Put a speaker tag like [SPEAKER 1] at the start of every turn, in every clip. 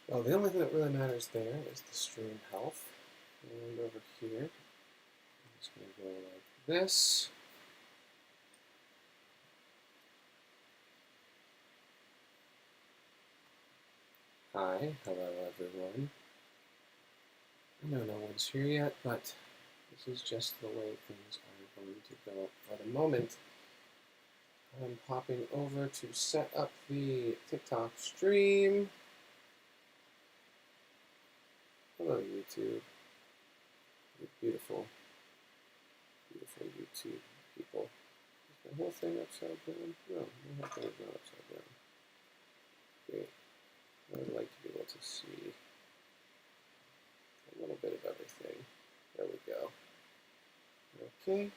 [SPEAKER 1] Well, the only thing that really matters there is the stream health. And over here, I'm just going to go like this. Hi, hello everyone. I know no one's here yet, but this is just the way things are going to go for the moment. I'm popping over to set up the TikTok stream. Hello, YouTube. You beautiful, beautiful YouTube people. Is the whole thing upside down? No, the whole thing is not upside down. Great. I would like to be able to see a little bit of everything. There we go. Okay.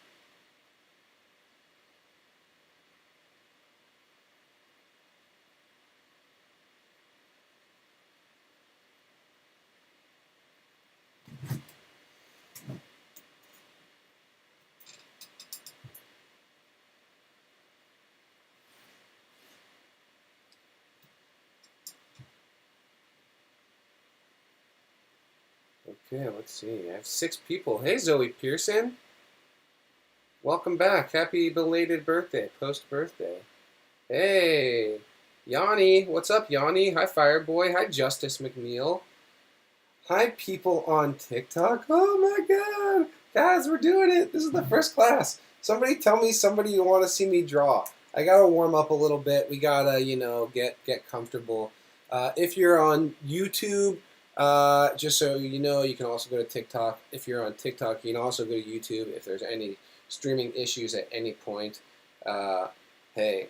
[SPEAKER 1] Okay, let's see. I have 6 people. Hey, Zoe Pearson. Welcome back. Happy belated birthday, post-birthday. Hey, Yanni. What's up, Yanni? Hi, Fireboy. Hi, Justice McNeil. Hi, people on TikTok. Oh my God. Guys, we're doing it. This is the first class. Somebody tell me somebody you want to see me draw. I got to warm up a little bit. We got to, get comfortable. If you're on YouTube, just so you know, you can also go to TikTok. If you're on TikTok, you can also go to YouTube. If there's any streaming issues at any point, hey,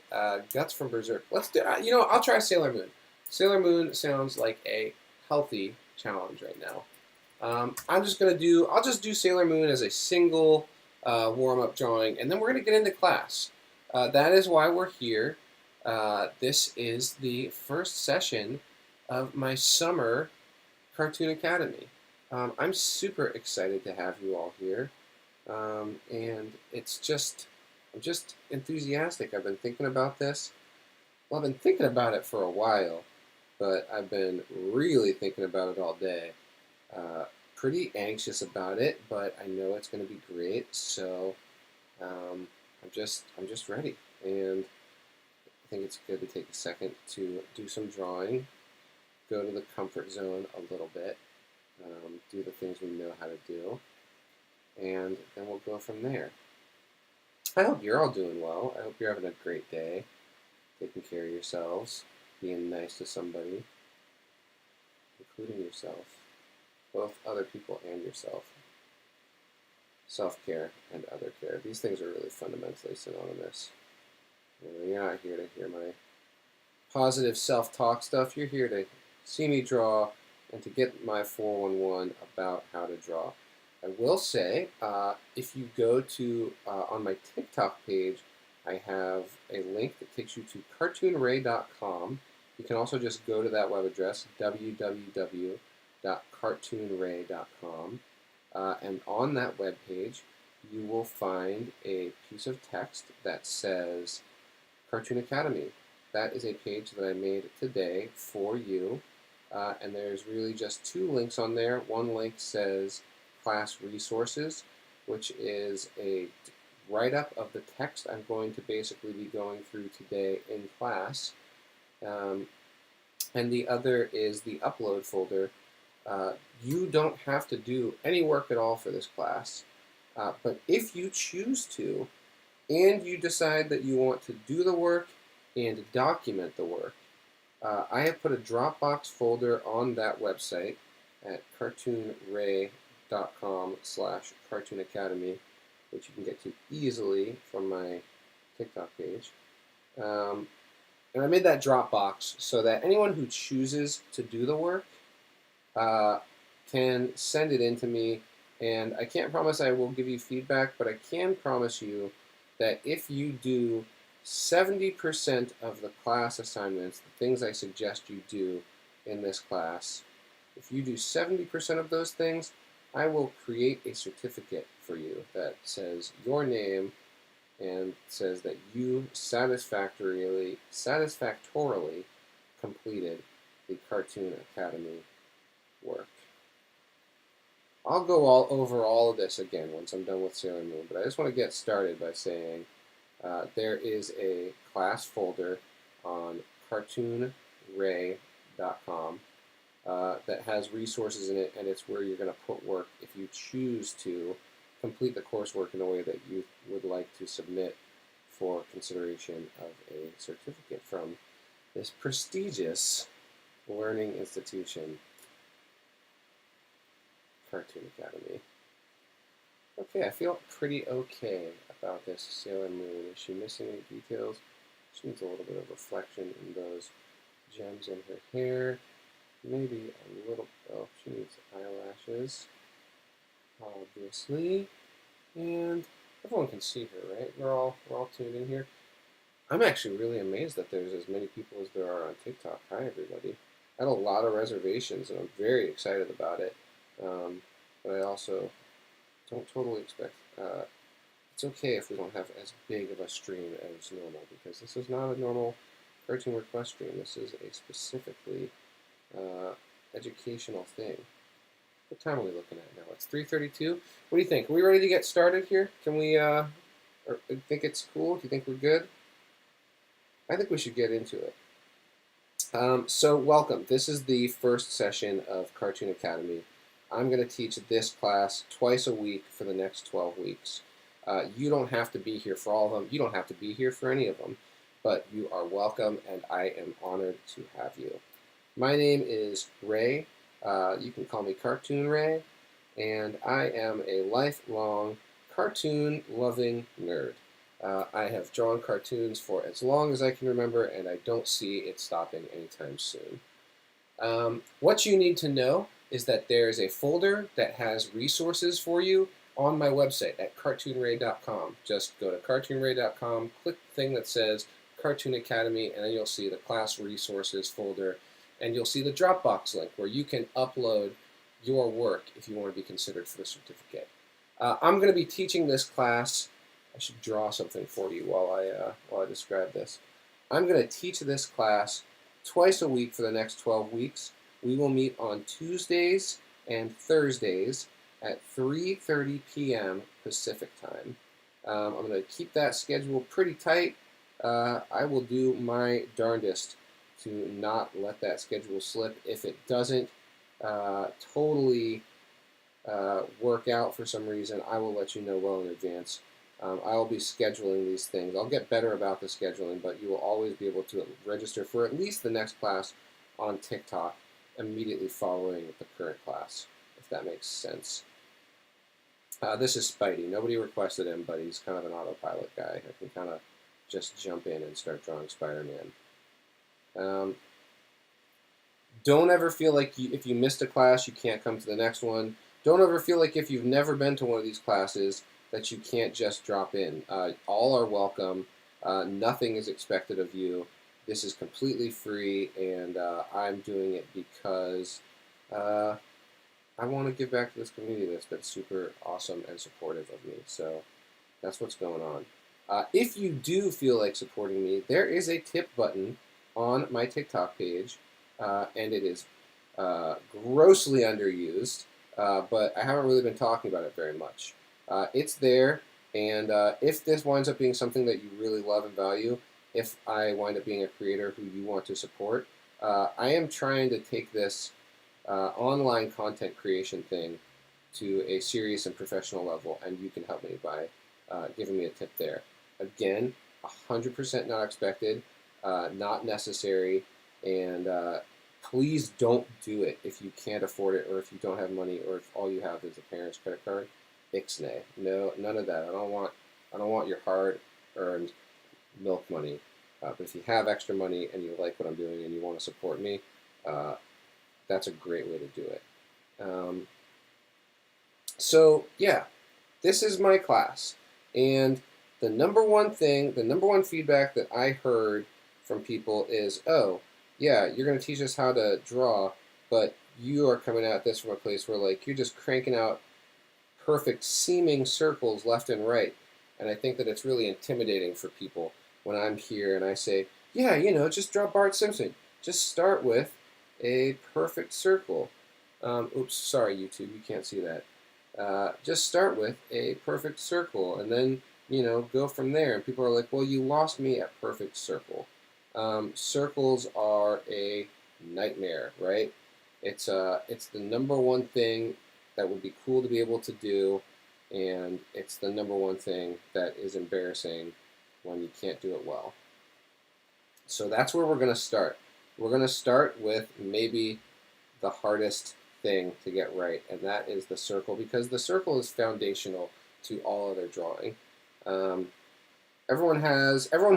[SPEAKER 1] Guts from Berserk. Let's do. I'll try Sailor Moon. Sailor Moon sounds like a healthy challenge right now. I'll just do Sailor Moon as a single warm-up drawing, and then we're gonna get into class. That is why we're here. This is the first session of my summer Cartoon Academy. I'm super excited to have you all here, and I'm just enthusiastic. I've been thinking about this. Well, I've been thinking about it for a while, but I've been really thinking about it all day. Pretty anxious about it, but I know it's going to be great. So I'm just ready, and I think it's good to take a second to do some drawing, go to the comfort zone a little bit, do the things we know how to do, and then we'll go from there. I hope you're all doing well. I hope you're having a great day, taking care of yourselves, being nice to somebody, including yourself, both other people and yourself. Self-care and other care. These things are really fundamentally synonymous. You're not here to hear my positive self-talk stuff. You're here to see me draw and to get my 411 about how to draw. I will say, if you go to, on my TikTok page, I have a link that takes you to cartoonray.com. You can also just go to that web address, www.cartoonray.com. And on that web page, you will find a piece of text that says Cartoon Academy. That is a page that I made today for you. And there's really just 2 links on there. One link says class resources, which is a write-up of the text I'm going to basically be going through today in class. And the other is the upload folder. You don't have to do any work at all for this class, but if you choose to, and you decide that you want to do the work and document the work, I have put a Dropbox folder on that website at cartoonray.com/Cartoon Academy, which you can get to easily from my TikTok page. And I made that Dropbox so that anyone who chooses to do the work can send it in to me, and I can't promise I will give you feedback, but I can promise you that if you do 70% of the class assignments, the things I suggest you do in this class, if you do 70% of those things, I will create a certificate for you that says your name and says that you satisfactorily completed the Cartoon Academy work. I'll go over all of this again once I'm done with Sailor Moon, but I just want to get started by saying there is a class folder on cartoonray.com that has resources in it, and it's where you're going to put work if you choose to complete the coursework in a way that you would like to submit for consideration of a certificate from this prestigious learning institution, Cartoon Academy. Okay, I feel pretty okay about this Sailor Moon. Is she missing any details? She needs a little bit of reflection in those gems in her hair. Maybe a little, oh, she needs eyelashes, obviously. And everyone can see her, right? We're all tuned in here. I'm actually really amazed that there's as many people as there are on TikTok. Hi, everybody. I had a lot of reservations, and I'm very excited about it. But I also don't totally expect, it's okay if we don't have as big of a stream as normal, because this is not a normal cartoon request stream. This is a specifically educational thing. What time are we looking at now? It's 3:32. What do you think? Are we ready to get started here? Can we, or think it's cool? Do you think we're good? I think we should get into it. So welcome. This is the first session of Cartoon Academy. I'm going to teach this class twice a week for the next 12 weeks. You don't have to be here for all of them. You don't have to be here for any of them, but you are welcome, and I am honored to have you. My name is Ray. You can call me Cartoon Ray, and I am a lifelong cartoon-loving nerd. I have drawn cartoons for as long as I can remember, and I don't see it stopping anytime soon. What you need to know is that there's a folder that has resources for you on my website at cartoonray.com. Just go to cartoonray.com, click the thing that says Cartoon Academy, and then you'll see the class resources folder, and you'll see the Dropbox link where you can upload your work if you want to be considered for the certificate. I'm going to be teaching this class. I should draw something for you while I describe this. I'm going to teach this class twice a week for the next 12 weeks. We will meet on Tuesdays and Thursdays at 3:30 p.m. Pacific time. I'm going to keep that schedule pretty tight. I will do my darndest to not let that schedule slip. If it doesn't totally work out for some reason, I will let you know well in advance. I will be scheduling these things. I'll get better about the scheduling, but you will always be able to register for at least the next class on TikTok immediately following the current class, if that makes sense. This is Spidey. Nobody requested him, but he's kind of an autopilot guy. I can kind of just jump in and start drawing SpiderMan. Don't ever feel like if you missed a class, you can't come to the next one. Don't ever feel like if you've never been to one of these classes that you can't just drop in. All are welcome. Nothing is expected of you. This is completely free, and I'm doing it because I want to give back to this community that's been super awesome and supportive of me. So that's what's going on. If you do feel like supporting me, there is a tip button on my TikTok page, and it is grossly underused, but I haven't really been talking about it very much. It's there, and if this winds up being something that you really love and value, if I wind up being a creator who you want to support, I am trying to take this online content creation thing to a serious and professional level, and you can help me by giving me a tip there. Again, 100% not expected, not necessary, and please don't do it if you can't afford it, or if you don't have money, or if all you have is a parent's credit card. Ixnay. No, none of that. I don't want your hard-earned milk money. But if you have extra money and you like what I'm doing and you want to support me, that's a great way to do it. So yeah, this is my class, and the number one feedback that I heard from people is, oh, yeah, you're going to teach us how to draw, but you are coming at this from a place where, like, you're just cranking out perfect seeming circles left and right. And I think that it's really intimidating for people when I'm here and I say, yeah, just draw Bart Simpson. Just start with a perfect circle. Oops, sorry YouTube, you can't see that. Just start with a perfect circle, and then go from there. And people are like, well, you lost me at perfect circle. Circles are a nightmare, right? It's the number one thing that would be cool to be able to do, and it's the number one thing that is embarrassing when you can't do it well. So that's where we're going to start. We're going to start with maybe the hardest thing to get right, and that is the circle, because the circle is foundational to all other drawing. Everyone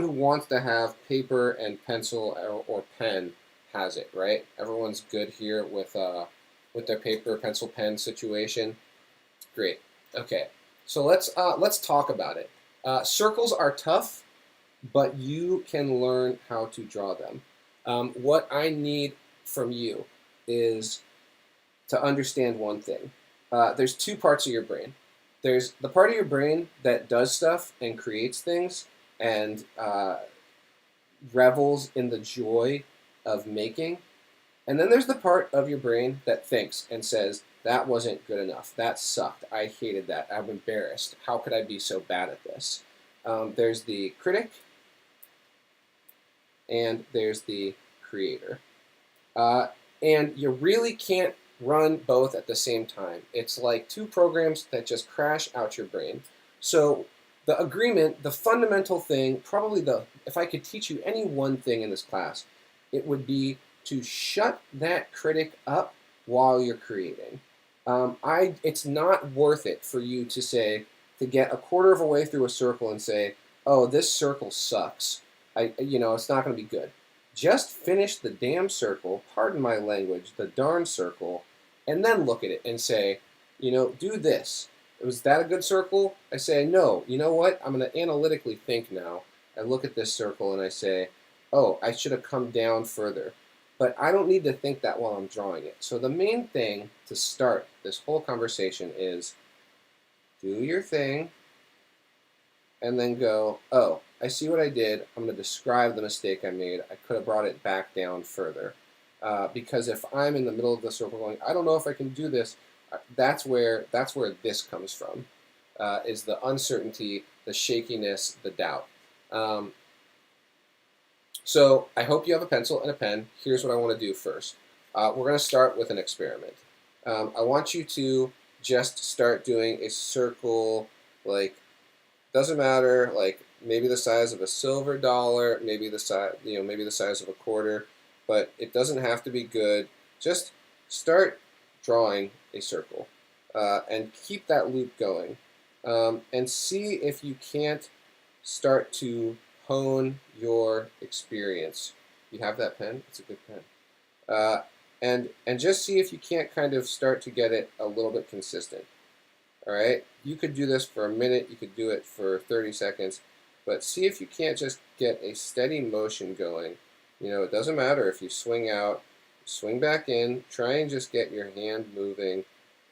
[SPEAKER 1] who wants to have paper and pencil or pen has it, right? Everyone's good here with their paper, pencil, pen situation. Great. Okay, so let's talk about it. Circles are tough, but you can learn how to draw them. What I need from you is to understand one thing. There's two parts of your brain. There's the part of your brain that does stuff and creates things and revels in the joy of making. And then there's the part of your brain that thinks and says, that wasn't good enough. That sucked. I hated that. I'm embarrassed. How could I be so bad at this? There's the critic and there's the creator. And you really can't run both at the same time. It's like two programs that just crash out your brain. So the agreement, the fundamental thing, probably if I could teach you any one thing in this class, it would be to shut that critic up while you're creating. It's not worth it for you to get a quarter of a way through a circle and say, oh, this circle sucks. It's not going to be good. Just finish the damn circle, pardon my language, the darn circle, and then look at it and say, do this. Was that a good circle? I say, no. You know what? I'm going to analytically think now. I look at this circle and I say, oh, I should have come down further. But I don't need to think that while I'm drawing it. So the main thing to start this whole conversation is do your thing and then go, oh, I see what I did. I'm going to describe the mistake I made. I could have brought it back down further. Because if I'm in the middle of the circle going, I don't know if I can do this, that's where this comes from, is the uncertainty, the shakiness, the doubt. So I hope you have a pencil and a pen. Here's what I want to do first. We're going to start with an experiment. I want you to just start doing a circle, doesn't matter, maybe the size of a silver dollar, maybe the size of a quarter, but it doesn't have to be good. Just start drawing a circle and keep that loop going, and see if you can't start to hone your experience. You have that pen? It's a good pen. And just see if you can't kind of start to get it a little bit consistent. All right? You could do this for a minute. You could do it for 30 seconds. But see if you can't just get a steady motion going. It doesn't matter if you swing out, swing back in. Try and just get your hand moving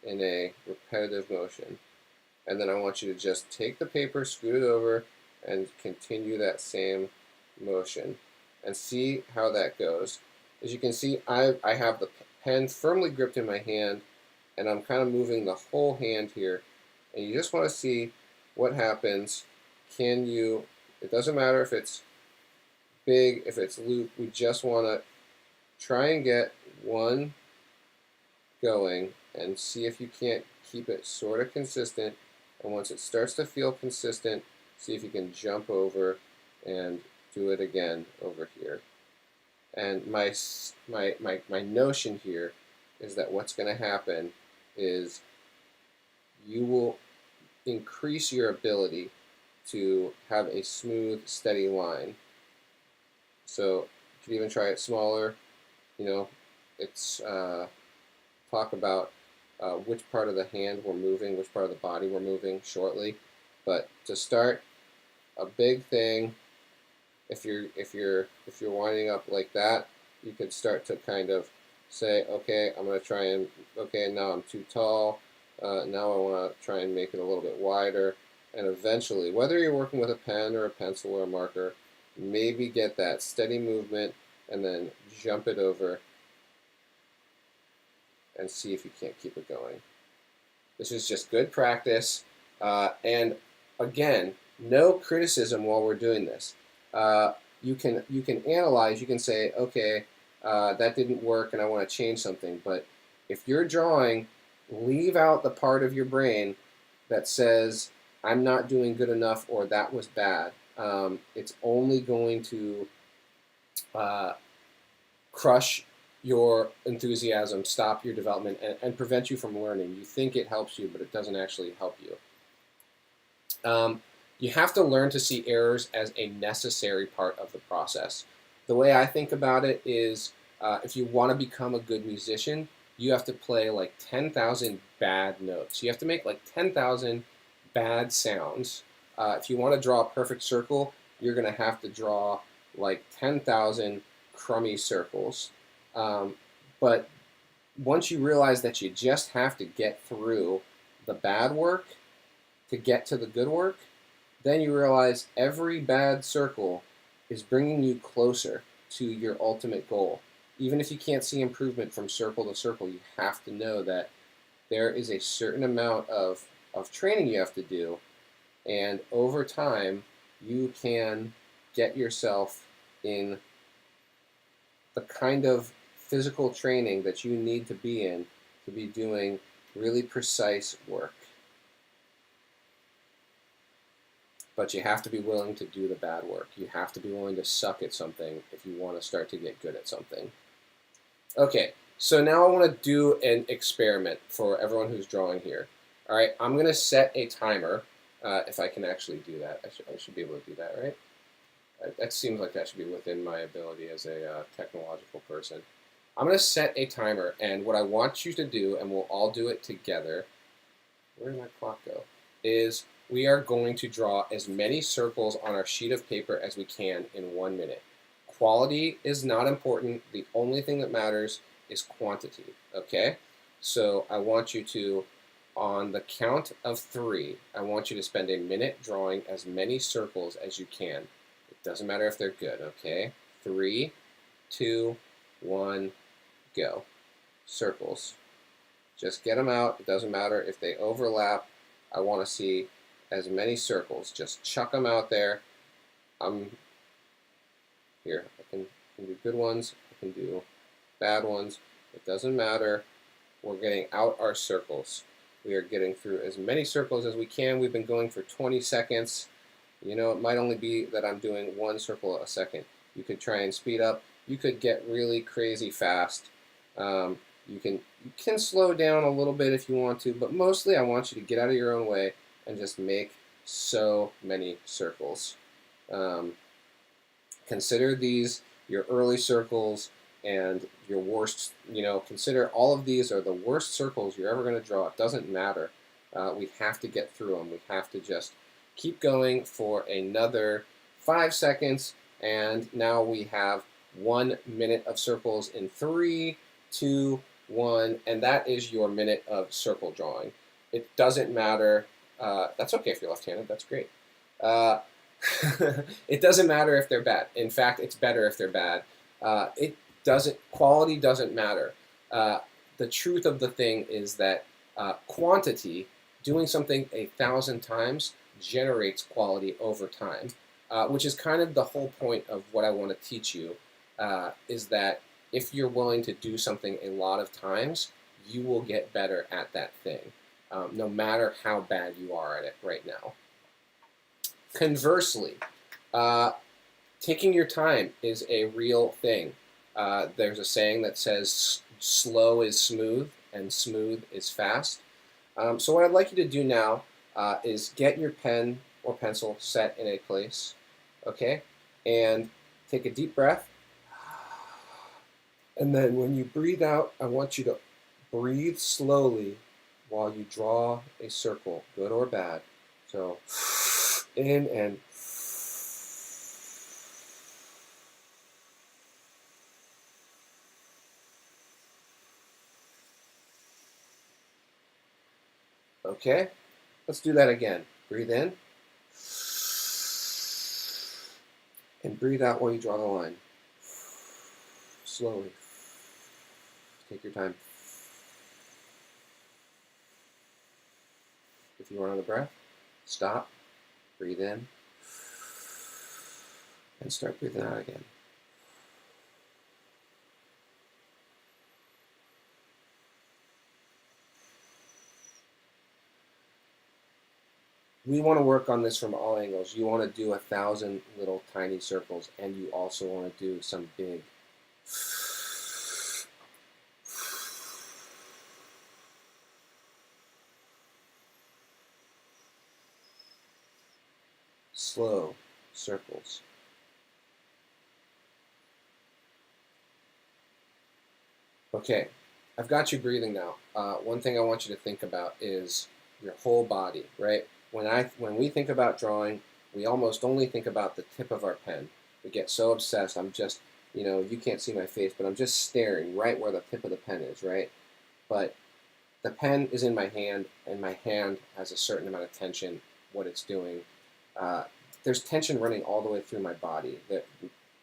[SPEAKER 1] in a repetitive motion. And then I want you to just take the paper, scoot it over, and continue that same motion. And see how that goes. As you can see, I have the pen firmly gripped in my hand, and I'm kind of moving the whole hand here. And you just want to see what happens. It doesn't matter if it's big, if it's loop, we just want to try and get one going and see if you can't keep it sort of consistent. And once it starts to feel consistent, see if you can jump over and do it again over here. And my notion here is that what's going to happen is you will increase your ability to have a smooth, steady line. So you can even try it smaller. It's talk about which part of the hand we're moving, which part of the body we're moving shortly. But to start, a big thing, if you're winding up like that, you could start to kind of say, okay, I'm going to try and, okay, now I'm too tall. Now I want to try and make it a little bit wider. And eventually, whether you're working with a pen or a pencil or a marker, maybe get that steady movement and then jump it over and see if you can't keep it going. This is just good practice. And again, no criticism while we're doing this. You can analyze. You can say, okay, that didn't work, and I want to change something. But if you're drawing, leave out the part of your brain that says, I'm not doing good enough, or that was bad. It's only going to crush your enthusiasm, stop your development, and prevent you from learning. You think it helps you, but it doesn't actually help you. You have to learn to see errors as a necessary part of the process. The way I think about it is, if you want to become a good musician, you have to play like 10,000 bad notes. You have to make like 10,000 bad sounds. If you want to draw a perfect circle, you're going to have to draw like 10,000 crummy circles. But once you realize that you just have to get through the bad work to get to the good work, then you realize every bad circle is bringing you closer to your ultimate goal. Even if you can't see improvement from circle to circle, you have to know that there is a certain amount of training you have to do, and over time you can get yourself in the kind of physical training that you need to be in to be doing really precise work. But you have to be willing to do the bad work. You have to be willing to suck at something if you want to start to get good at something. Okay, so now I want to do an experiment for everyone who's drawing here. All right, I'm going to set a timer, if I can actually do that. I should be able to do that, right? That seems like that should be within my ability as a technological person. I'm going to set a timer, and what I want you to do, and we'll all do it together, where did my clock go, is we are going to draw as many circles on our sheet of paper as we can in 1 minute. Quality is not important. The only thing that matters is quantity, okay? So I want you to, on the count of 3, I want you to spend a minute drawing as many circles as you can. It doesn't matter if they're good, okay? 3, 2, 1, go. Circles. Just get them out. It doesn't matter if they overlap. I want to see as many circles. Just chuck them out there. Here, I can do good ones. I can do bad ones. It doesn't matter. We're getting out our circles. We are getting through as many circles as we can. We've been going for 20 seconds. You know, it might only be that I'm doing 1 circle a second. You could try and speed up. You could get really crazy fast. You can slow down a little bit if you want to, but mostly I want you to get out of your own way and just make so many circles. Consider these your early circles and your worst, consider all of these are the worst circles you're ever going to draw. It doesn't matter. We have to get through them. We have to just keep going for another 5 seconds, and now we have 1 minute of circles in 3, 2, 1, and that is your minute of circle drawing. It doesn't matter. That's okay if you're left-handed. That's great. It doesn't matter if they're bad. In fact, it's better if they're bad. Quality doesn't matter. The truth of the thing is that quantity, doing something 1,000 times, generates quality over time, which is kind of the whole point of what I want to teach you, is that if you're willing to do something a lot of times, you will get better at that thing, no matter how bad you are at it right now. Conversely, taking your time is a real thing. There's a saying that says slow is smooth and smooth is fast. So what I'd like you to do now is get your pen or pencil set in a place, okay? And take a deep breath. And then when you breathe out, I want you to breathe slowly while you draw a circle, good or bad. So in and okay, let's do that again. Breathe in and breathe out while you draw the line. Slowly. Take your time. If you run out of breath, stop, breathe in, and start breathing out again. We want to work on this from all angles. You want to do 1,000 little tiny circles, and you also want to do some big slow circles. Okay, I've got you breathing now. One thing I want you to think about is your whole body, right? When we think about drawing, we almost only think about the tip of our pen. We get so obsessed. I'm just, you can't see my face, but I'm just staring right where the tip of the pen is, right? But the pen is in my hand, and my hand has a certain amount of tension, what it's doing. There's tension running all the way through my body.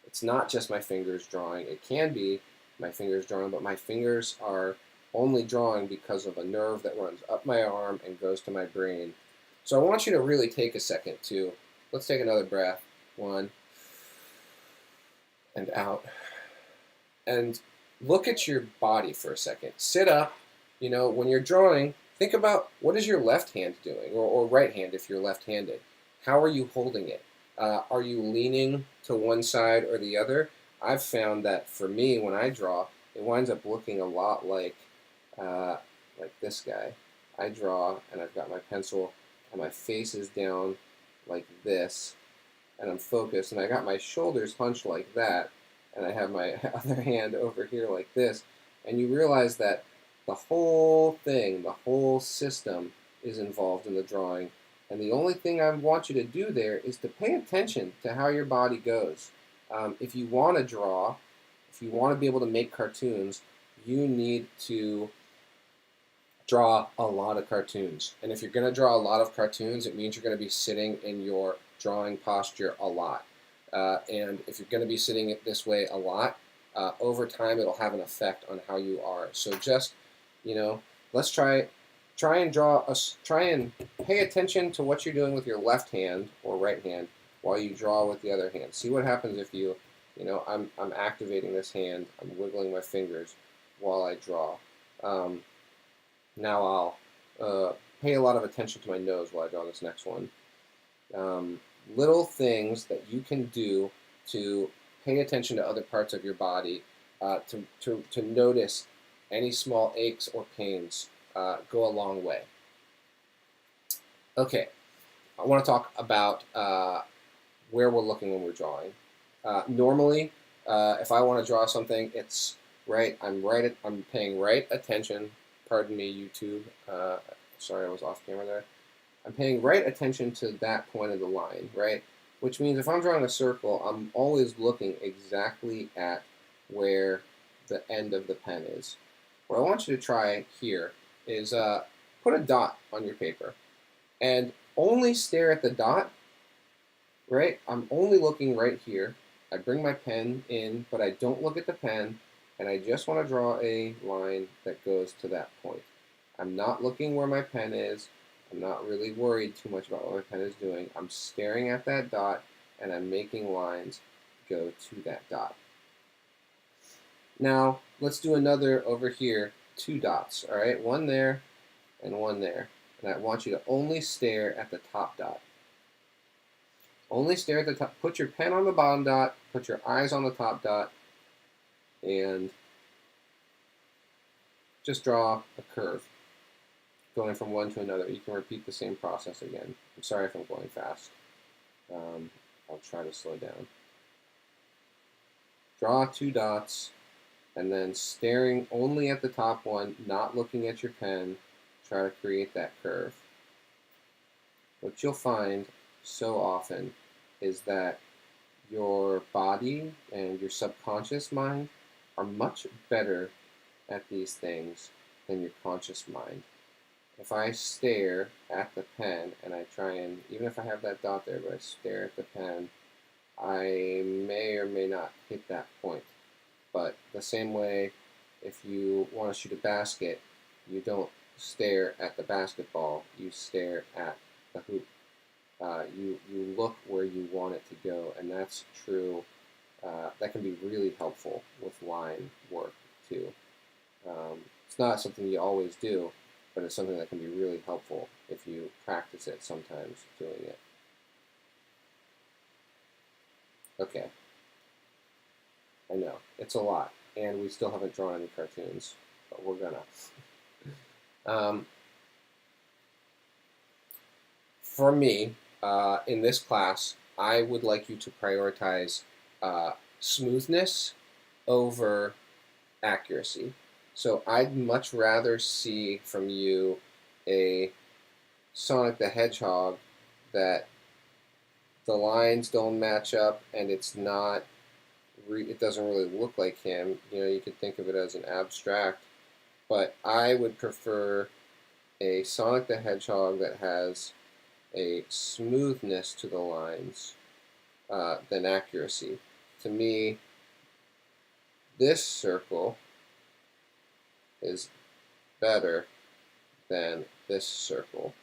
[SPEAKER 1] It's not just my fingers drawing. It can be my fingers drawing, but my fingers are only drawing because of a nerve that runs up my arm and goes to my brain. So I want you to really take a second to, let's take another breath. 1, and out. And look at your body for a second. Sit up. When you're drawing, think about what is your left hand doing, or right hand if you're left-handed. How are you holding it? Are you leaning to one side or the other? I've found that for me, when I draw, it winds up looking a lot like this guy. I draw, and I've got my pencil, and my face is down like this, and I'm focused, and I got my shoulders hunched like that, and I have my other hand over here like this, and you realize that the whole thing, the whole system is involved in the drawing, and the only thing I want you to do there is to pay attention to how your body goes. If you want to draw, if you want to be able to make cartoons, you need to draw a lot of cartoons. And if you're going to draw a lot of cartoons, it means you're going to be sitting in your drawing posture a lot. And if you're going to be sitting this way a lot, over time it'll have an effect on how you are. So just, let's try and pay attention to what you're doing with your left hand or right hand while you draw with the other hand. See what happens if I'm activating this hand, I'm wiggling my fingers while I draw. Now I'll pay a lot of attention to my nose while I draw this next one. Little things that you can do to pay attention to other parts of your body, to notice any small aches or pains, go a long way. Okay, I want to talk about where we're looking when we're drawing. Normally, if I want to draw something, it's right. I'm paying right attention. Pardon me, YouTube. Sorry, I was off camera there. I'm paying right attention to that point of the line, right? Which means if I'm drawing a circle, I'm always looking exactly at where the end of the pen is. What I want you to try here is put a dot on your paper and only stare at the dot, right? I'm only looking right here. I bring my pen in, but I don't look at the pen, and I just want to draw a line that goes to that point. I'm not looking where my pen is. I'm not really worried too much about what my pen is doing. I'm staring at that dot, and I'm making lines go to that dot. Now, let's do another over here, 2 dots, all right? One there and one there. And I want you to only stare at the top dot. Only stare at the top. Put your pen on the bottom dot, put your eyes on the top dot, and just draw a curve going from one to another. You can repeat the same process again. I'm sorry if I'm going fast. I'll try to slow down. Draw 2 dots, and then staring only at the top one, not looking at your pen, try to create that curve. What you'll find so often is that your body and your subconscious mind are much better at these things than your conscious mind. If I stare at the pen and I try and, even if I have that dot there, but I stare at the pen, I may or may not hit that point. But the same way, if you want to shoot a basket, you don't stare at the basketball, you stare at the hoop. You look where you want it to go, and that's true. That can be really helpful with line work too. It's not something you always do, but it's something that can be really helpful if you practice it sometimes doing it. Okay. I know, it's a lot, and we still haven't drawn any cartoons, but we're gonna. For me, in this class, I would like you to prioritize smoothness over accuracy. So I'd much rather see from you a Sonic the Hedgehog that the lines don't match up and it's not, it doesn't really look like him. You know, you could think of it as an abstract, but I would prefer a Sonic the Hedgehog that has a smoothness to the lines than accuracy. To me, this circle is better than this circle.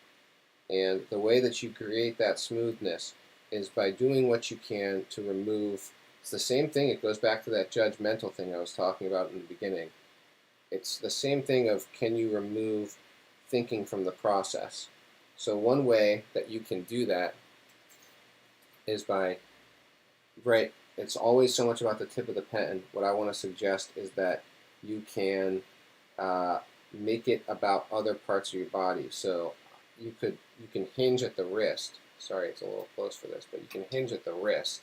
[SPEAKER 1] And the way that you create that smoothness is by doing what you can to remove. It's the same thing. It goes back to that judgmental thing I was talking about in the beginning. It's the same thing of, can you remove thinking from the process? So one way that you can do that is by, right, it's always so much about the tip of the pen. What I want to suggest is that you can make it about other parts of your body. So you can hinge at the wrist. Sorry, it's a little close for this, but you can hinge at the wrist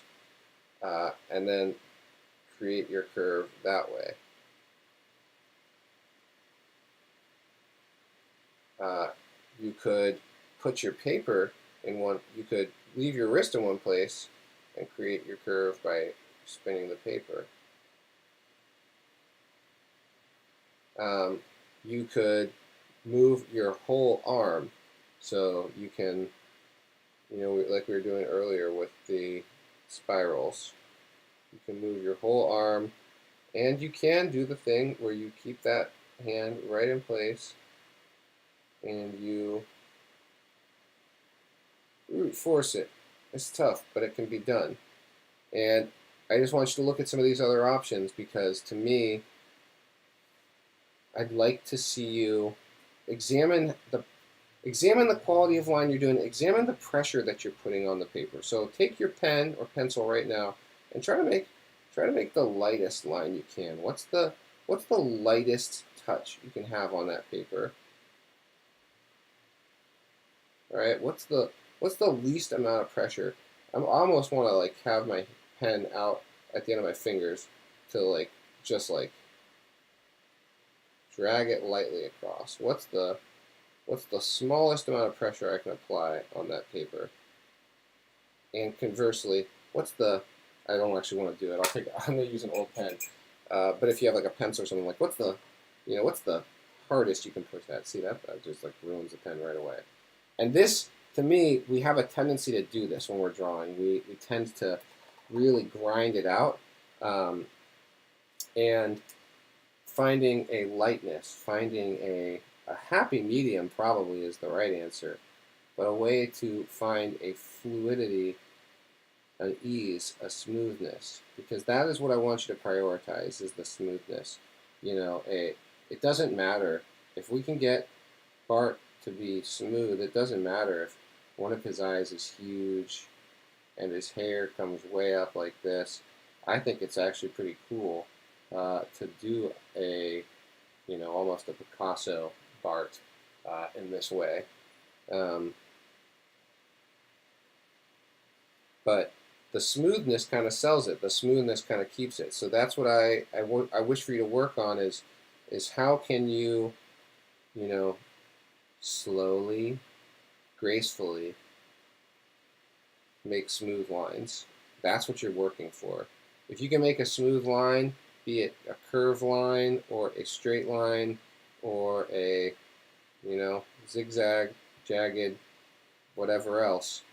[SPEAKER 1] and then create your curve that way. You could put your paper in one, you could leave your wrist in one place and create your curve by spinning the paper. You could move your whole arm, so you can, you know, like we were doing earlier with the spirals. You can move your whole arm, and you can do the thing where you keep that hand right in place and you force it. It's tough, but it can be done. And I just want you to look at some of these other options, because to me, I'd like to see you examine the quality of line you're doing. Examine the pressure that you're putting on the paper. So take your pen or pencil right now and try to make the lightest line you can. What's the lightest touch you can have on that paper? All right. What's the least amount of pressure? I almost want to like have my pen out at the end of my fingers to just drag it lightly across. What's the smallest amount of pressure I can apply on that paper? And conversely, I don't actually want to do it. I'm going to use an old pen. But if you have like a pencil or something, like what's the hardest you can push that? See, that just like ruins the pen right away. And this, to me, we have a tendency to do this when we're drawing. We tend to really grind it out. And finding a lightness, finding a happy medium probably is the right answer, but a way to find a fluidity, an ease, a smoothness, because that is what I want you to prioritize, is the smoothness. You know, it doesn't matter if we can get Bart to be smooth. It doesn't matter if one of his eyes is huge and his hair comes way up like this. I think it's actually pretty cool to do a, almost a Picasso Bart in this way. But the smoothness kind of sells it. The smoothness kind of keeps it. So that's what I wish for you to work on is how can you, slowly, gracefully make smooth lines. That's what you're working for. If you can make a smooth line, be it a curved line or a straight line or a, zigzag, jagged, whatever else,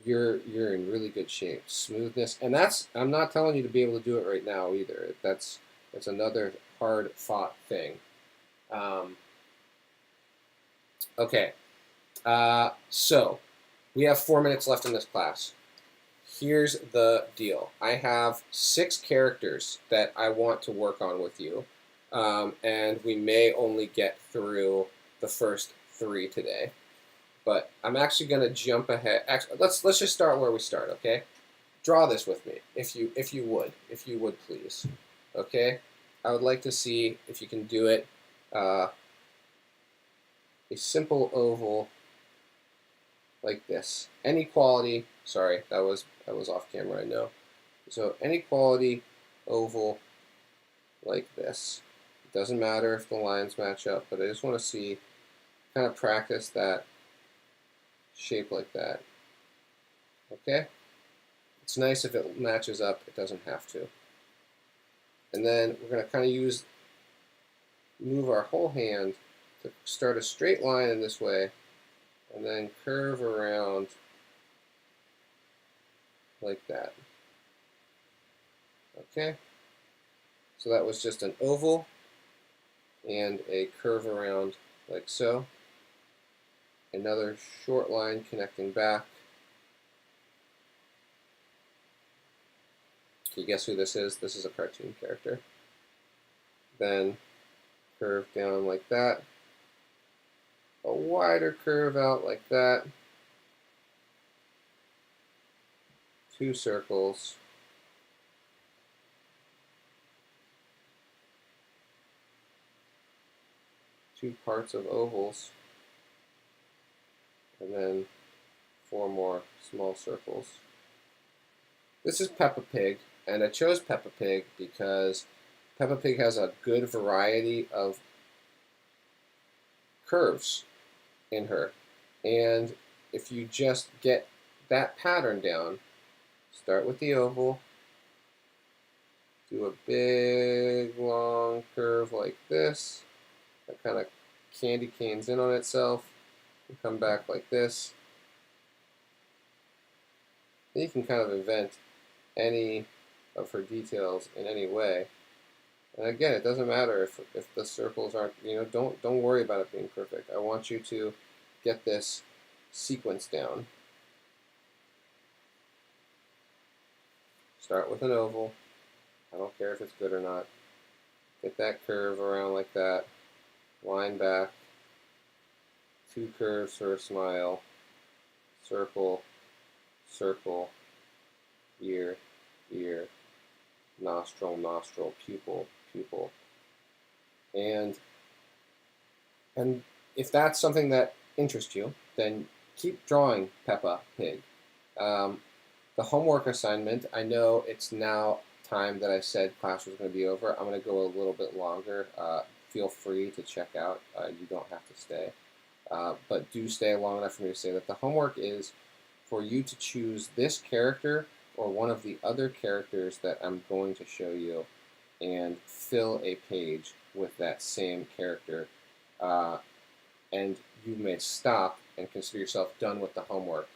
[SPEAKER 1] you're in really good shape. Smoothness, and I'm not telling you to be able to do it right now either. That's another hard fought thing. Okay, so we have 4 minutes left in this class. Here's the deal. I have 6 characters that I want to work on with you, and we may only get through the first 3 today. But I'm actually going to jump ahead. Actually, let's just start where we start, okay? Draw this with me, if you would please, okay? I would like to see if you can do it. A simple oval like this. Any quality. Sorry, that was off camera. I know. So any quality oval like this. It doesn't matter if the lines match up, but I just want to see, kind of practice that shape like that. Okay? It's nice if it matches up. It doesn't have to. And then we're going to kind of move our whole hand to start a straight line in this way, and then curve around like that. Okay? So that was just an oval and a curve around like so. Another short line connecting back. Can you guess who this is? This is a cartoon character. Then curve down like that. A wider curve out like that. 2 circles. Two parts of ovals. And then 4 more small circles. This is Peppa Pig, and I chose Peppa Pig because Peppa Pig has a good variety of curves in her. And if you just get that pattern down, start with the oval, do a big long curve like this, that kind of candy canes in on itself, and come back like this. Then you can kind of invent any of her details in any way. And again, it doesn't matter if the circles aren't, don't worry about it being perfect. I want you to get this sequence down. Start with an oval. I don't care if it's good or not. Get that curve around like that. Line back. 2 curves for a smile. Circle, circle, ear, ear, nostril, nostril, pupil, pupil. And if that's something that interests you, then keep drawing Peppa Pig. The homework assignment, I know it's now time that I said class was going to be over. I'm going to go a little bit longer. Feel free to check out. You don't have to stay. But do stay long enough for me to say that the homework is for you to choose this character or one of the other characters that I'm going to show you and fill a page with that same character. And you may stop and consider yourself done with the homework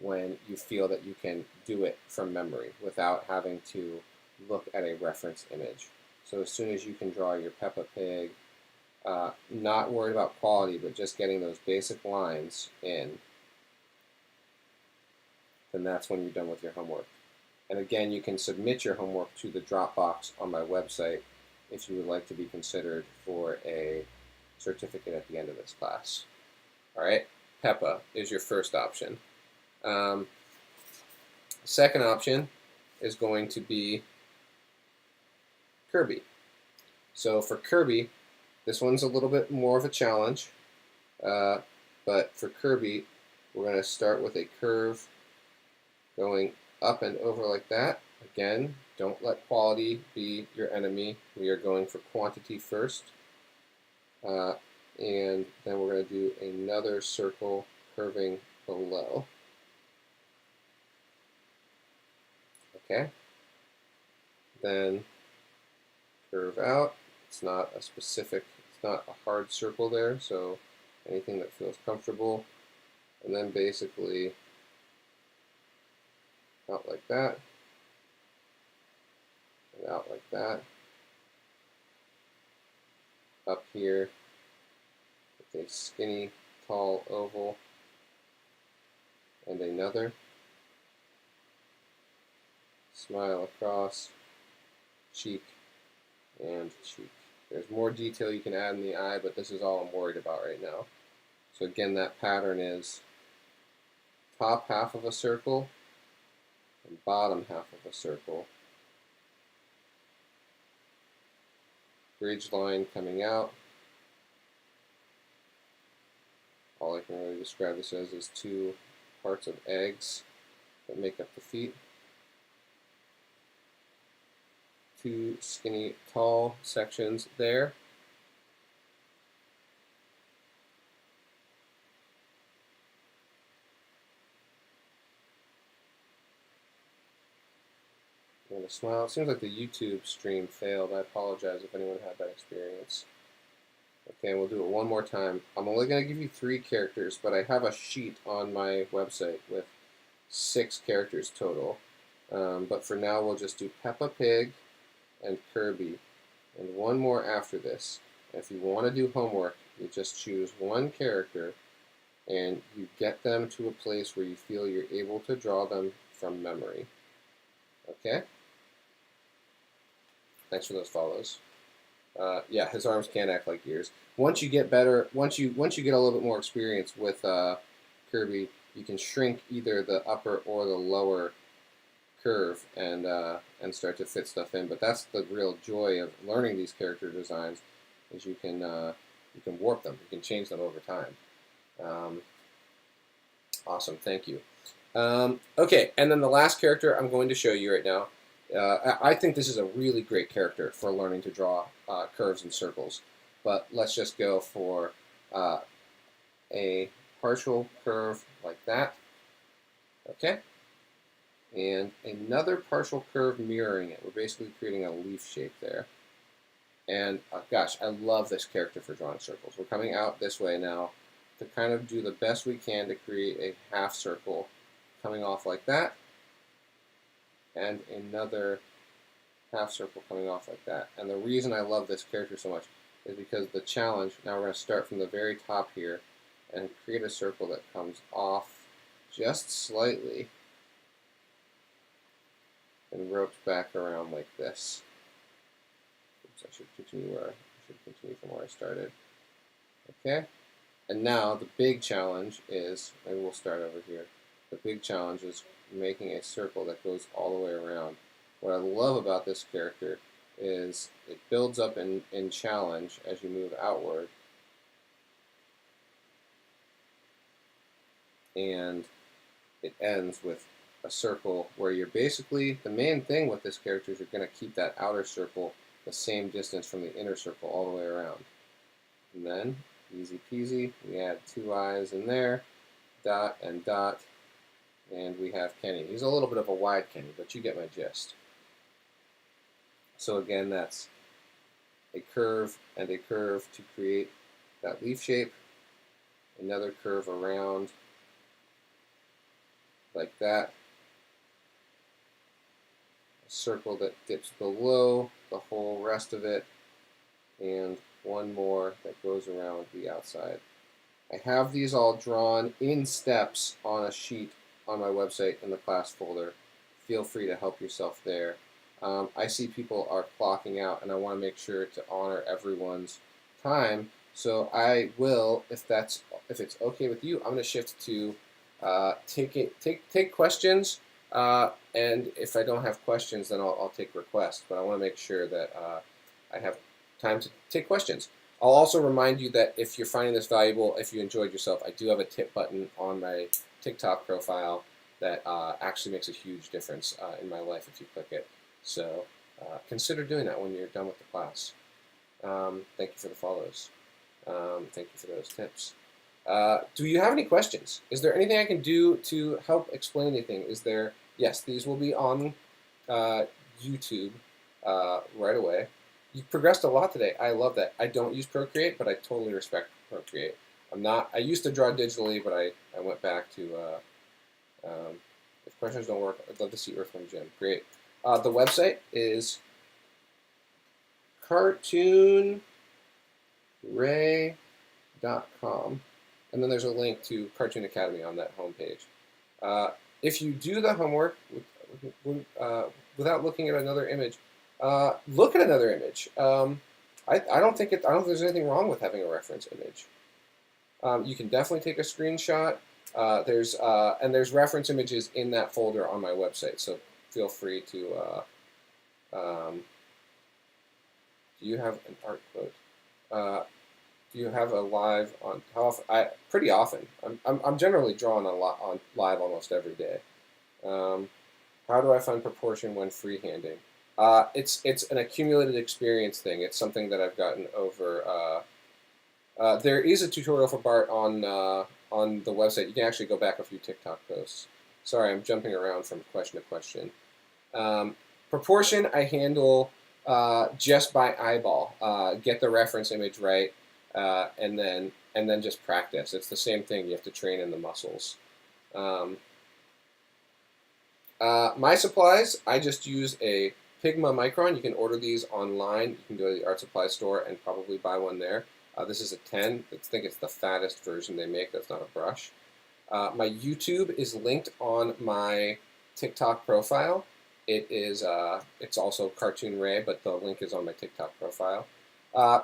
[SPEAKER 1] when you feel that you can do it from memory without having to look at a reference image. So as soon as you can draw your Peppa Pig, not worried about quality, but just getting those basic lines in, then that's when you're done with your homework. And again, you can submit your homework to the Dropbox on my website if you would like to be considered for a certificate at the end of this class. All right, Peppa is your first option. Second option is going to be Kirby. So for Kirby, this one's a little bit more of a challenge, but for Kirby, we're going to start with a curve going up and over like that. Again, don't let quality be your enemy. We are going for quantity first. And then we're going to do another circle curving below. Okay. Then curve out. It's not a specific, it's not a hard circle there, so anything that feels comfortable. And then basically out like that, and out like that, up here, with a skinny, tall oval, and another. Smile across, cheek, and cheek. There's more detail you can add in the eye, but this is all I'm worried about right now. So again, that pattern is top half of a circle and bottom half of a circle. Bridge line coming out. All I can really describe this as is two parts of eggs that make up the feet. Two skinny, tall sections there. And a smile. It seems like the YouTube stream failed. I apologize if anyone had that experience. Okay, we'll do it one more time. I'm only going to give you 3 characters, but I have a sheet on my website with 6 characters total. But for now, we'll just do Peppa Pig and Kirby, and one more after this. And if you want to do homework, you just choose one character, and you get them to a place where you feel you're able to draw them from memory. Okay? Thanks for those follows. Yeah, his arms can act like ears. Once you get better, once you get a little bit more experience with Kirby, you can shrink either the upper or the lower curve and start to fit stuff in. But that's the real joy of learning these character designs, is you can warp them, you can change them over time. Awesome, thank you. Okay, and then the last character I'm going to show you right now. I think this is a really great character for learning to draw curves and circles, but let's just go for a partial curve like that, okay? And another partial curve mirroring it. We're basically creating a leaf shape there. And gosh, I love this character for drawing circles. We're coming out this way now to kind of do the best we can to create a half circle coming off like that, and another half circle coming off like that. And the reason I love this character so much is because the challenge, now we're going to start from the very top here and create a circle that comes off just slightly and ropes back around like this. Oops, I should continue from where I started. Okay? And now the big challenge is, maybe we'll start over here. The big challenge is making a circle that goes all the way around. What I love about this character is it builds up in challenge as you move outward, and it ends with a circle where you're basically, the main thing with this character is you're going to keep that outer circle the same distance from the inner circle all the way around. And then, easy peasy, we add 2 eyes in there, dot and dot, and we have Kenny. He's a little bit of a wide Kenny, but you get my gist. So again, that's a curve and a curve to create that leaf shape, another curve around like that, a circle that dips below the whole rest of it, and one more that goes around the outside. I have these all drawn in steps on a sheet on my website in the class folder. Feel free to help yourself there. I see people are clocking out, and I want to make sure to honor everyone's time. So I will, if it's okay with you, I'm going to shift to take questions. And if I don't have questions, then I'll take requests. But I want to make sure that I have time to take questions. I'll also remind you that if you're finding this valuable, if you enjoyed yourself, I do have a tip button on my TikTok profile that actually makes a huge difference in my life if you click it. So consider doing that when you're done with the class. Thank you for the follows. Thank you for those tips. Do you have any questions? Is there anything I can do to help explain anything? Yes, these will be on YouTube right away. You've progressed a lot today. I love that. I don't use Procreate, but I totally respect Procreate. I used to draw digitally, but I went back to, if questions don't work, I'd love to see Earthworm Jim. Great. The website is cartoonray.com. cartoonray.com, and then there's a link to Cartoon Academy on that homepage. If you do the homework without looking at another image, look at another image. I don't think there's anything wrong with having a reference image. You can definitely take a screenshot. There's reference images in that folder on my website, so feel free to. Do you have an art quote? Do you have a live on how often? Pretty often. I'm generally drawing on live almost every day. How do I find proportion when freehanding? It's an accumulated experience thing. It's something that I've gotten over. There is a tutorial for Bart on the website. You can actually go back a few TikTok posts. Sorry, I'm jumping around from question to question. Proportion I handle just by eyeball. Get the reference image right, and then just practice. It's the same thing. You have to train in the muscles. My supplies, I just use a Pigma Micron. You can order these online. You can go to the art supply store and probably buy one there. This is a 10. I think it's the fattest version they make. That's not a brush. My YouTube is linked on my TikTok profile. It's also Cartoon Ray, but the link is on my TikTok profile.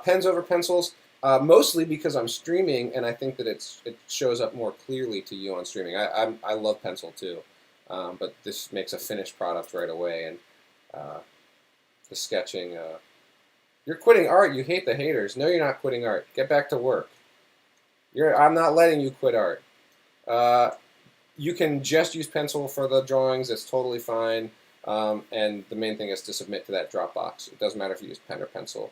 [SPEAKER 1] Pens over pencils, mostly because I'm streaming, and I think that it shows up more clearly to you on streaming. I love pencil too, but this makes a finished product right away, and the sketching. You're quitting art. You hate the haters. No, you're not quitting art. Get back to work. I'm not letting you quit art. You can just use pencil for the drawings. It's totally fine. And the main thing is to submit to that Dropbox. It doesn't matter if you use pen or pencil.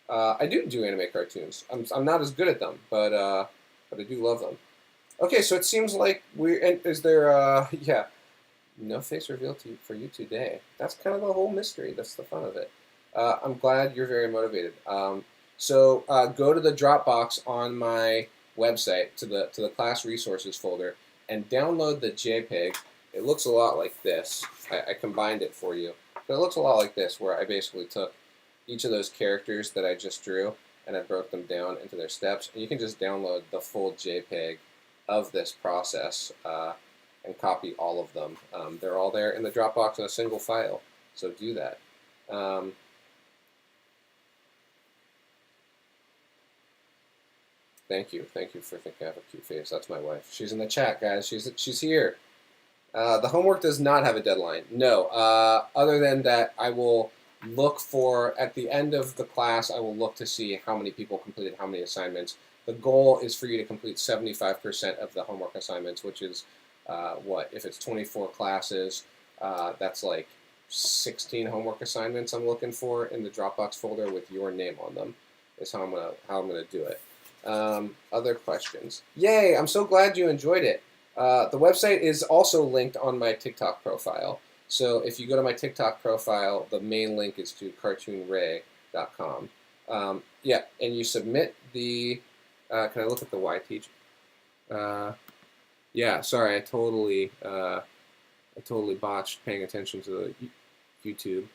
[SPEAKER 1] I do anime cartoons. I'm not as good at them, but I do love them. Okay, so it seems like is there yeah, no face reveal for you today. That's kind of the whole mystery. That's the fun of it. I'm glad you're very motivated. So go to the Dropbox on my website to the class resources folder and download the JPEG. It looks a lot like this. I combined it for you. But it looks a lot like this, where I basically took each of those characters that I just drew and I broke them down into their steps. And you can just download the full JPEG of this process and copy all of them. They're all there in the Dropbox in a single file, so do that. Thank you for thinking I have a cute face. That's my wife. She's in the chat, guys. She's here. The homework does not have a deadline. No. Other than that, I will look for, at the end of the class, I will look to see how many people completed how many assignments. The goal is for you to complete 75% of the homework assignments, which is, if it's 24 classes, that's like 16 homework assignments I'm looking for in the Dropbox folder with your name on them, is how I'm gonna do it. Other questions? Yay, I'm so glad you enjoyed it. The website is also linked on my TikTok profile. So if you go to my TikTok profile, the main link is to cartoonray.com. Yeah, and you submit the, can I look at the Y teach? Yeah, sorry, I totally botched paying attention to the YouTube.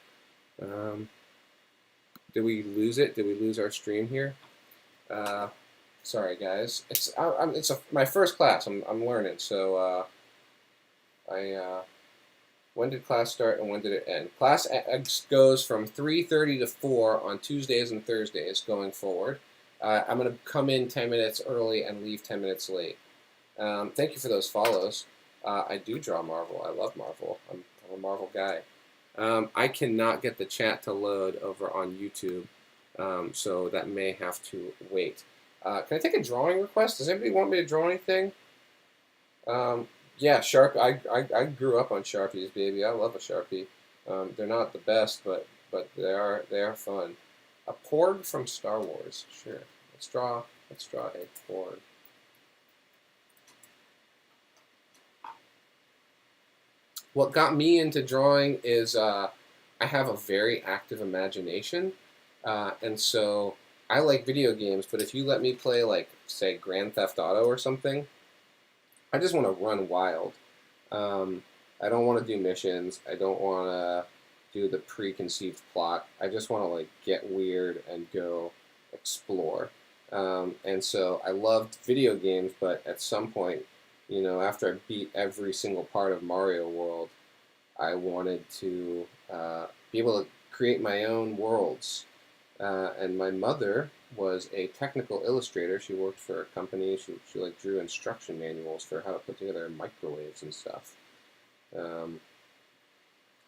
[SPEAKER 1] Did we lose it? Did we lose our stream here? Sorry, guys. It's my first class. I'm learning. So when did class start and when did it end? Class goes from 3:30 to 4 on Tuesdays and Thursdays going forward. I'm going to come in 10 minutes early and leave 10 minutes late. Thank you for those follows. I do draw Marvel. I love Marvel. I'm a Marvel guy. I cannot get the chat to load over on YouTube, so that may have to wait. Can I take a drawing request? Does anybody want me to draw anything? Yeah, I grew up on Sharpies, baby. I love a Sharpie. They're not the best, but they are fun. A Porg from Star Wars. Sure. Let's draw a Porg. What got me into drawing is I have a very active imagination, and so I like video games, but if you let me play, like, say, Grand Theft Auto or something, I just want to run wild. I don't want to do missions. I don't want to do the preconceived plot. I just want to, like, get weird and go explore. And so I loved video games, but at some point, after I beat every single part of Mario World, I wanted to be able to create my own worlds. And my mother was a technical illustrator. She worked for a company. She like drew instruction manuals for how to put together microwaves and stuff. Um,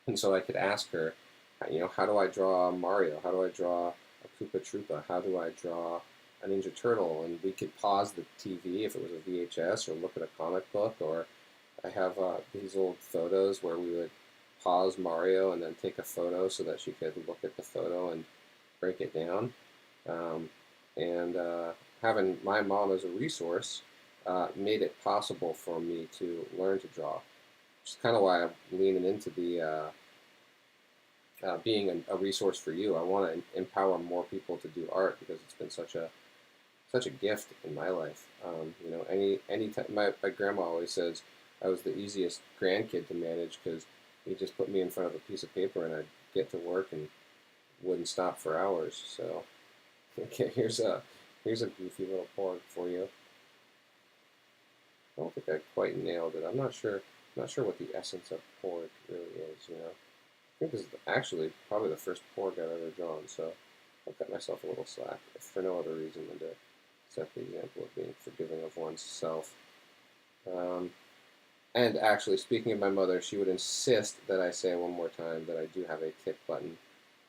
[SPEAKER 1] and so I could ask her, how do I draw Mario? How do I draw a Koopa Troopa? How do I draw a Ninja Turtle? And we could pause the TV if it was a VHS, or look at a comic book, or I have these old photos where we would pause Mario and then take a photo so that she could look at the photo and break it down. Um, and having my mom as a resource made it possible for me to learn to draw, which is kind of why I'm leaning into the being a resource for you. I want to empower more people to do art because it's been such a gift in my life. Any time, my grandma always says I was the easiest grandkid to manage because you just put me in front of a piece of paper and I'd get to work and wouldn't stop for hours. So, okay, here's a goofy little porg for you. I don't think I quite nailed it. I'm not sure what the essence of porg really is. I think this is actually probably the first porg I've ever drawn. So I'll cut myself a little slack, if for no other reason than to set the example of being forgiving of oneself. And actually, speaking of my mother, she would insist that I say one more time that I do have a tip button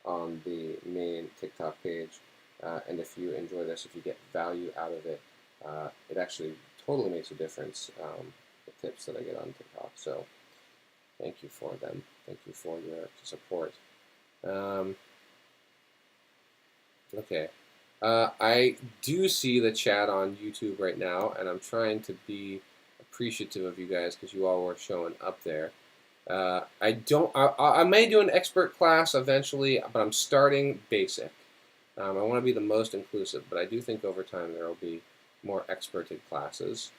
[SPEAKER 1] on the main TikTok page. And if you enjoy this, if you get value out of it, it actually totally makes a difference, the tips that I get on TikTok. So thank you for them. Thank you for your support. Okay. I do see the chat on YouTube right now, and I'm trying to be appreciative of you guys because you all were showing up there. I may do an expert class eventually, but I'm starting basic. I want to be the most inclusive, but I do think over time there will be more experted classes.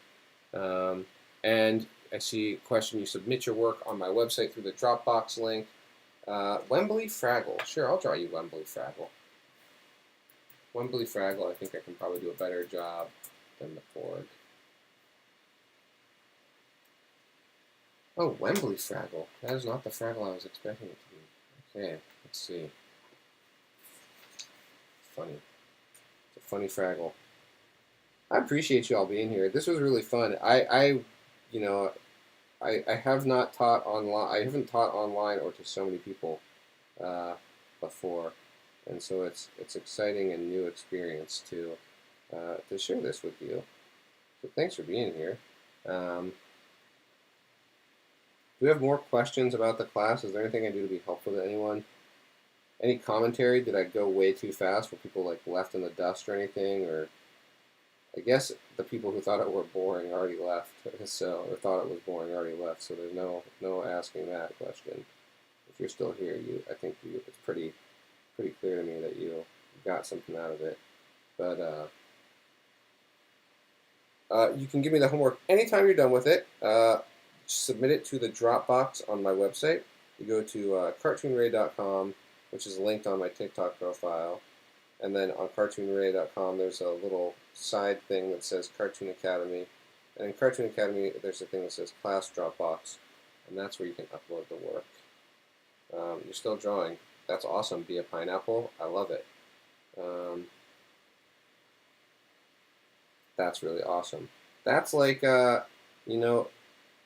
[SPEAKER 1] And I see a question, you submit your work on my website through the Dropbox link. Wembley Fraggle. Sure, I'll draw you Wembley Fraggle. Wembley Fraggle, I think I can probably do a better job than the porg. Oh, Wembley Fraggle. That is not the Fraggle I was expecting it to be. Okay, let's see. Funny. It's a funny Fraggle. I appreciate you all being here. This was really fun. I have not taught online. I haven't taught online or to so many people before, and so it's exciting and new experience to share this with you. So thanks for being here. Do we have more questions about the class? Is there anything I do to be helpful to anyone? Any commentary? Did I go way too fast? Were people like left in the dust or anything? Or I guess the people who thought it were boring already left, so or thought it was boring already left. So there's no asking that question. If you're still here, I think it's pretty clear to me that you got something out of it. But you can give me the homework anytime you're done with it. Submit it to the Dropbox on my website. You go to cartoonray.com, which is linked on my TikTok profile. And then on cartoonray.com, there's a little side thing that says Cartoon Academy. And in Cartoon Academy, there's a thing that says Class Dropbox. And that's where you can upload the work. You're still drawing. That's awesome. Be a pineapple. I love it. That's really awesome. That's like,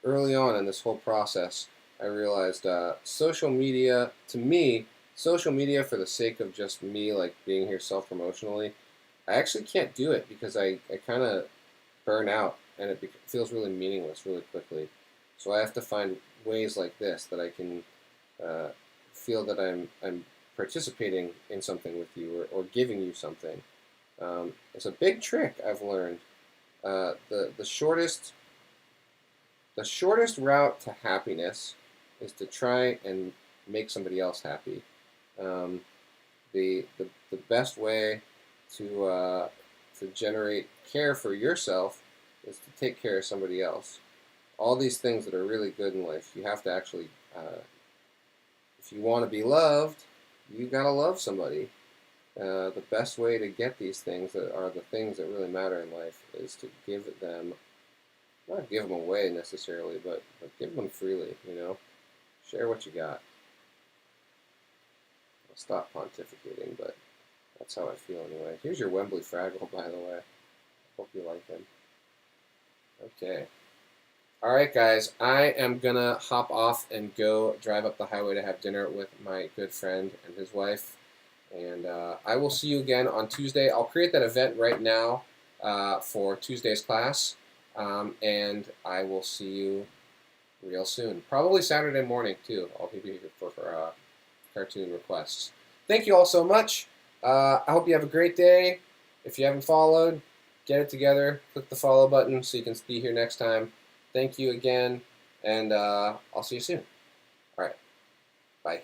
[SPEAKER 1] early on in this whole process, I realized social media, to me, social media for the sake of just me like being here self-promotionally, I actually can't do it because I kind of burn out and it feels really meaningless really quickly. So I have to find ways like this that I can feel that I'm participating in something with you or giving you something. It's a big trick I've learned. The shortest route to happiness is to try and make somebody else happy. The best way to generate care for yourself is to take care of somebody else. All these things that are really good in life, you have to actually, if you want to be loved, you gotta love somebody. The best way to get these things that are the things that really matter in life is to give them, not give them away necessarily, but give them freely, you know? Share what you got. I'll stop pontificating, but that's how I feel anyway. Here's your Wembley Fraggle, by the way. Hope you like him. Okay. All right, guys. I am going to hop off and go drive up the highway to have dinner with my good friend and his wife. And I will see you again on Tuesday. I'll create that event right now for Tuesday's class. And I will see you real soon. Probably Saturday morning, too. I'll be here for cartoon requests. Thank you all so much. I hope you have a great day. If you haven't followed, get it together. Click the follow button so you can be here next time. Thank you again, and I'll see you soon. All right. Bye.